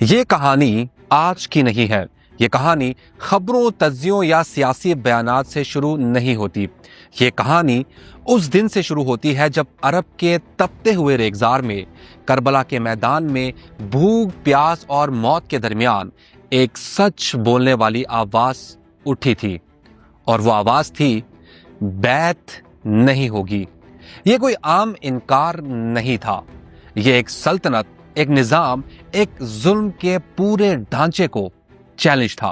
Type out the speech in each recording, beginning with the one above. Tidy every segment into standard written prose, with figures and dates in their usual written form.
یہ کہانی آج کی نہیں ہے۔ یہ کہانی خبروں، تجزیوں یا سیاسی بیانات سے شروع نہیں ہوتی۔ یہ کہانی اس دن سے شروع ہوتی ہے جب عرب کے تپتے ہوئے ریگزار میں، کربلا کے میدان میں، بھوک، پیاس اور موت کے درمیان ایک سچ بولنے والی آواز اٹھی تھی، اور وہ آواز تھی، بیعت نہیں ہوگی۔ یہ کوئی عام انکار نہیں تھا، یہ ایک سلطنت، ایک نظام، ایک ظلم کے پورے ڈھانچے کو چیلنج تھا۔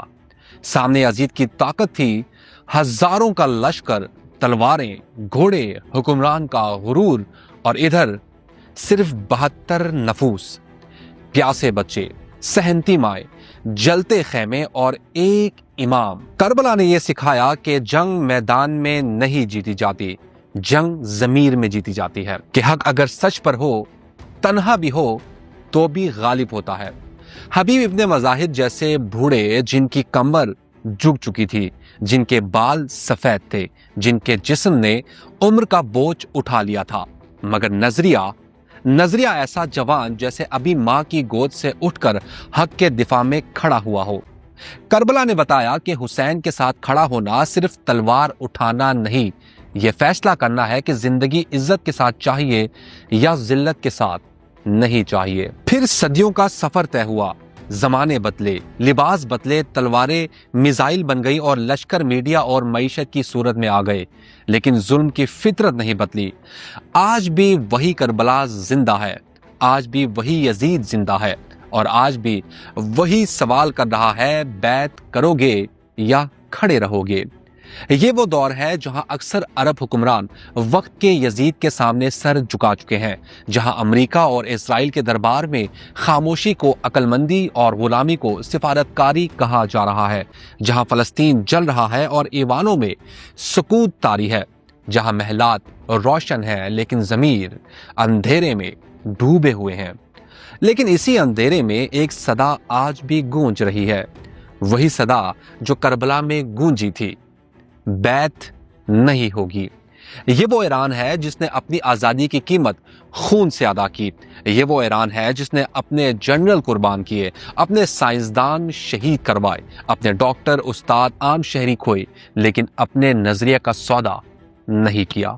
سامنے یزید کی طاقت تھی، ہزاروں کا لشکر، تلواریں، گھوڑے، حکمران کا غرور، اور ادھر صرف 72 نفوس، پیاسے بچے، سہنتی مائیں، جلتے خیمے اور ایک امام۔ کربلا نے یہ سکھایا کہ جنگ میدان میں نہیں جیتی جاتی، جنگ ضمیر میں جیتی جاتی ہے، کہ حق اگر سچ پر ہو، تنہا بھی ہو تو بھی غالب ہوتا ہے۔ حبیب ابن مظاہر جیسے بوڑھے جن کی کمر جھک چکی تھی، جن کے بال سفید تھے، جن کے جسم نے عمر کا بوجھ اٹھا لیا تھا، مگر نظریہ ایسا جوان جیسے ابھی ماں کی گود سے اٹھ کر حق کے دفاع میں کھڑا ہوا ہو۔ کربلا نے بتایا کہ حسین کے ساتھ کھڑا ہونا صرف تلوار اٹھانا نہیں، یہ فیصلہ کرنا ہے کہ زندگی عزت کے ساتھ چاہیے یا ذلت کے ساتھ نہیں چاہیے۔ پھر صدیوں کا سفر طے ہوا، زمانے بدلے، لباس بدلے، تلواریں میزائل بن گئی اور لشکر میڈیا اور معیشت کی صورت میں آ گئے، لیکن ظلم کی فطرت نہیں بدلی۔ آج بھی وہی کربلا زندہ ہے، آج بھی وہی یزید زندہ ہے، اور آج بھی وہی سوال کر رہا ہے، بیعت کرو گے یا کھڑے رہو گے؟ یہ وہ دور ہے جہاں اکثر عرب حکمران وقت کے یزید کے سامنے سر جھکا چکے ہیں، جہاں امریکہ اور اسرائیل کے دربار میں خاموشی کو عقل مندی اور غلامی کو سفارتکاری کہا جا رہا ہے، جہاں فلسطین جل رہا ہے اور ایوانوں میں سکوت طاری ہے، جہاں محلات روشن ہیں لیکن ضمیر اندھیرے میں ڈوبے ہوئے ہیں۔ لیکن اسی اندھیرے میں ایک صدا آج بھی گونج رہی ہے، وہی صدا جو کربلا میں گونجی تھی، بیعت نہیں ہوگی۔ یہ وہ ایران ہے جس نے اپنی آزادی کی قیمت خون سے ادا کی۔ یہ وہ ایران ہے جس نے اپنے جنرل قربان کیے، اپنے سائنسدان شہید کروائے، اپنے ڈاکٹر، استاد، عام شہری کھوئے، لیکن اپنے نظریے کا سودا نہیں کیا۔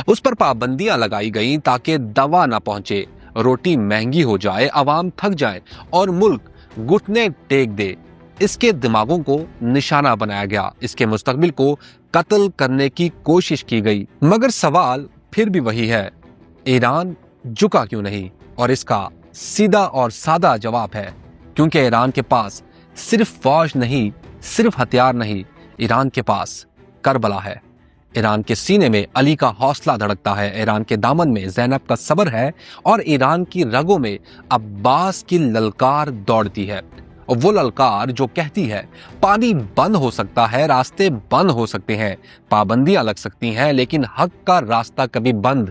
اس پر پابندیاں لگائی گئیں تاکہ دوا نہ پہنچے، روٹی مہنگی ہو جائے، عوام تھک جائے اور ملک گھٹنے ٹیک دے۔ اس کے دماغوں کو نشانہ بنایا گیا، اس کے مستقبل کو قتل کرنے کی کوشش کی گئی۔ مگر سوال پھر بھی وہی ہے، ایران جھکا کیوں نہیں؟ اور اس کا سیدھا اور سادہ جواب ہے، کیونکہ ایران کے پاس صرف فوج نہیں، صرف ہتھیار نہیں، ایران کے پاس کربلا ہے۔ ایران کے سینے میں علی کا حوصلہ دھڑکتا ہے، ایران کے دامن میں زینب کا صبر ہے، اور ایران کی رگوں میں عباس کی للکار دوڑتی ہے، وہ للکار جو کہتی ہے، پانی بند ہو سکتا ہے، راستے بند ہو سکتے ہیں، پابندیاں لگ سکتی ہیں، لیکن حق کا راستہ کبھی بند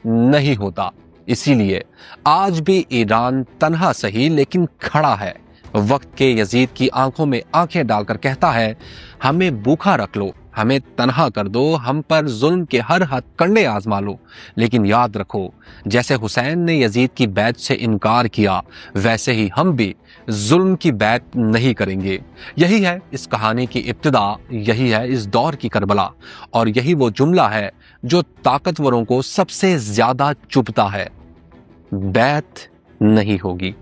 نہیں ہوتا۔ اسی لیے آج بھی ایران تنہا صحیح لیکن کھڑا ہے، وقت کے یزید کی آنکھوں میں آنکھیں ڈال کر کہتا ہے، ہمیں بھوکا رکھ لو، ہمیں تنہا کر دو، ہم پر ظلم کے ہر ہتھ کنڈے آزما لو، لیکن یاد رکھو، جیسے حسین نے یزید کی بیعت سے انکار کیا، ویسے ہی ہم بھی ظلم کی بیعت نہیں کریں گے۔ یہی ہے اس کہانی کی ابتدا، یہی ہے اس دور کی کربلا، اور یہی وہ جملہ ہے جو طاقتوروں کو سب سے زیادہ چبھتا ہے، بیعت نہیں ہوگی۔